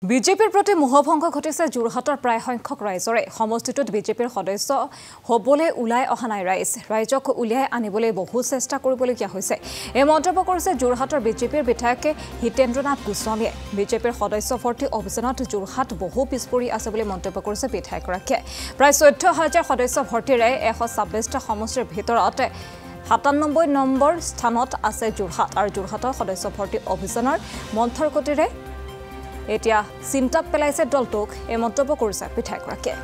বিজেপিৰ প্ৰতি মোহভংগ ঘটিছে যোৰহাটৰ প্ৰায় সংখ্যক ৰাইজৰে সমষ্টিটোত বিজেপিৰ সদস্য হ'বলৈ ওলাই অহা নাই ৰাইজক উলিয়াই আনিবলৈ বহু চেষ্টা কৰিবলগীয়া হৈছে এই মন্তব্য কৰিছে যোৰহাটৰ বিজেপিৰ বিধায়ক হিতেন্দ্ৰনাথ গোস্বামীয়ে বিজেপিৰ সদস্য ভৰ্তি অভিযানত যোৰহাট বহু পিছপৰি আছে বুলি মন্তব্য কৰিছে বিধায়কগৰাকীয়ে প্ৰায় ১৪,০০০ সদস্য ভৰ্তিৰে ১২৬টা সমষ্টিৰ ভিতৰত ৯৭ নম্বৰ স্থানত আছে যোৰহাট আৰু যোৰহাটৰ সদস্য ভৰ্তি অভিযানৰ মন্থৰ গতিৰে এতিয়া চিন্তাত পেলাইছে দলটোক এই মন্তব্য কৰিছে বিধায়কগৰাকীয়ে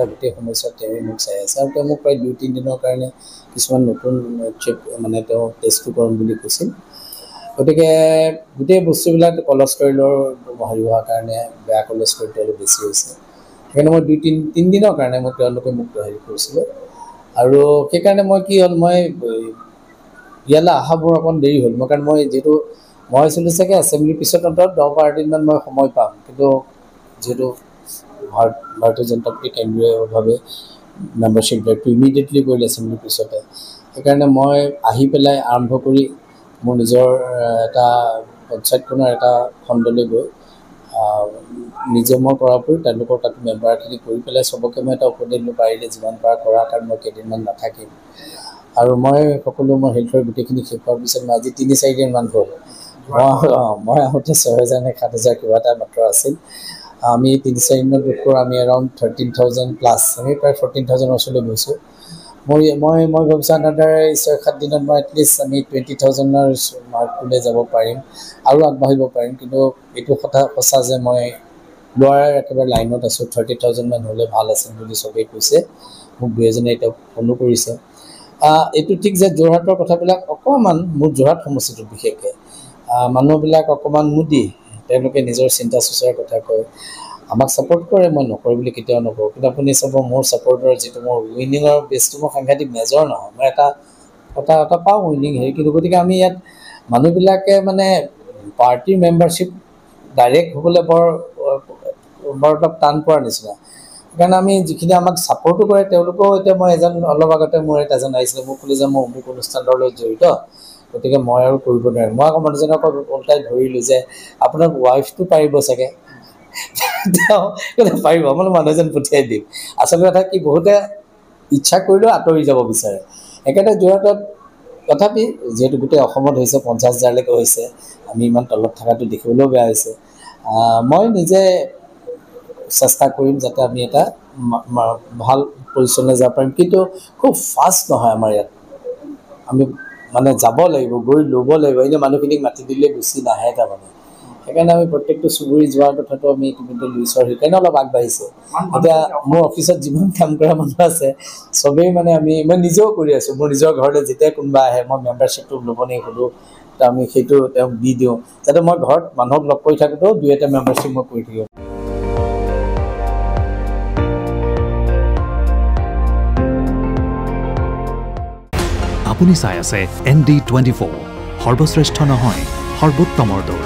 গোটেই সমস্যা তেওঁ মোক চাই আছে আৰু তেওঁ মোক প্ৰায় ২-৩ দিনৰ কাৰণে কিছুমান নতুন মানে তেওঁ টেষ্টটো কৰিম বুলি কৈছিল গতিকে গোটেই বস্তুবিলাক কলেষ্ট্ৰলৰ হেৰি হোৱাৰ কাৰণে বেয়া কলেষ্ট্ৰলটো অলপ বেছি হৈছে সেইকাৰণে মই ২-৩ দিনৰ কাৰণে মোক তেওঁলোকে মোক হেৰি কৰিছিলে আৰু সেইকাৰণে মই কি হ'ল মই ইয়ালৈ অহাবোৰ অকণ দেৰি হ'ল কাৰণ মই যিহেতু মই আছিলোঁ চাগে এছেম্বলিৰ পিছত অন্তত ১০-১২ দিনমান মই সময় পাম কিন্তু যিহেতু ভাৰতীয় জনতা পাৰ্টি কেন্দ্ৰীয়ভাৱে মেম্বাৰশ্বিপ ড্ৰাইভটো ইমিডিয়েটলি কৰিলে এছেম্বলিৰ পিছতে সেইকাৰণে মই আহি পেলাই আৰম্ভ কৰি মোৰ নিজৰ এটা পঞ্চায়তখনৰ এটা খণ্ডলৈ গৈ নিজে মই কৰাৰ উপৰি তেওঁলোকৰ তাত মেম্বাৰখিনি কৰি পেলাই চবকে মই এটা উপদেশ দিলোঁ পাৰিলে যিমান পাৰা কৰা কাৰণ মই কেইদিনমান নাথাকিম আৰু মই সকলো মই হেল্থৰ গোটেইখিনি শেষ হোৱাৰ পিছত মই আজি ৩-৪ দিনমান হ'ল মই আহোঁতে ৬,০০০ নে ৭,০০০ কিবা এটা মাত্ৰ আছিল আমি ৩-৪ দিনত দুখৰ আমি এৰাউণ্ড 13,000 প্লাছ আমি প্ৰায় 14,000 ওচৰলৈ গৈছোঁ মই ভাবিছোঁ আনাদাৰ ৬-৭ দিনত মই এটলিষ্ট আমি 20,000ৰ মাৰ্কলৈ যাব পাৰিম আৰু আগবাঢ়িব পাৰিম কিন্তু এইটো কথা সঁচা যে মই লোৱাৰ একেবাৰে লাইনত আছোঁ 30,000 মান হ'লে ভাল আছিল বুলি চবেই কৈছে মোক ২-এজনে এতিয়া ফোনো কৰিছে এইটো ঠিক যে যোৰহাটৰ কথাবিলাক অকণমান মোৰ যোৰহাট সমষ্টিটোত বিশেষকৈ মানুহবিলাক অকণমান মুদি তেওঁলোকে নিজৰ চিন্তা চৰ্চাৰ কথা কয় আমাক ছাপোৰ্ট কৰে মই নকৰোঁ বুলি কেতিয়াও নকৰোঁ কিন্তু আপুনি চাব মোৰ ছাপোৰ্টৰ যিটো মোৰ উইনিঙৰ বেছটো মোৰ সাংঘাতিক মেজৰ নহয় মই এটা পাওঁ উইনিং হেৰি কিন্তু গতিকে আমি ইয়াত মানুহবিলাকে মানে পাৰ্টিৰ মেম্বাৰশ্বিপ ডাইৰেক্ট হ'বলৈ বৰ অলপ টান পোৱাৰ নিচিনা সেইকাৰণে আমি যিখিনি আমাক ছাপোৰ্টো কৰে তেওঁলোকেও এতিয়া মই অলপ আগতে মোৰ এজন আহিছিলে মোক ক'লে যে মই অমুক অনুষ্ঠানৰ লগত জড়িত গতিকে মই আৰু কৰিব নোৱাৰিম মই আকৌ মানুহজনক ওলটাই ধৰিলোঁ যে আপোনাৰ ৱাইফটো পাৰিব চাগে তেওঁ পাৰিব মই মানুহজন পঠিয়াই দিম আচলতে কথা কি বহুতে ইচ্ছা কৰিলেও আঁতৰি যাব বিচাৰে একেটা যোৰহাটত তথাপি যিহেতু গোটেই অসমত হৈছে 50,000লৈকে হৈছে আমি ইমান তলত থকাটো দেখিবলৈও বেয়া হৈছে মই নিজে চেষ্টা কৰিম যাতে আমি এটা ভাল পজিশ্যনলৈ যাব পাৰিম কিন্তু খুব ফাষ্ট নহয় আমাৰ ইয়াত আমি মানে যাব লাগিব গৈ ল'ব লাগিব এনেই মানুহখিনিক মাতি দিলে গুচি নাহে তাৰমানে সেইকাৰণে আমি প্ৰত্যেকটো চুবুৰী যোৱাৰ কথাটো আমি ইতিমধ্যে লৈছোঁ আৰু সেইকাৰণে অলপ আগবাঢ়িছে এতিয়া মোৰ অফিচত যিমান কাম কৰা মানুহ আছে চবেই মানে মই নিজেও কৰি আছোঁ মোৰ নিজৰ ঘৰলৈ যেতিয়া কোনোবা আহে মই মেম্বাৰশ্বিপটো ল'ব নে সোধোঁ তো আমি সেইটো তেওঁক দি দিওঁ যাতে মই ঘৰত মানুহক লগ কৰি থাকোঁতেও ২-এটা মেম্বাৰশ্বিপ মই কৰি থাকিব আপুনি চাই আছে ND24 সৰ্বশ্ৰেষ্ঠ নহয় সৰ্বোত্তমৰ দৌৰ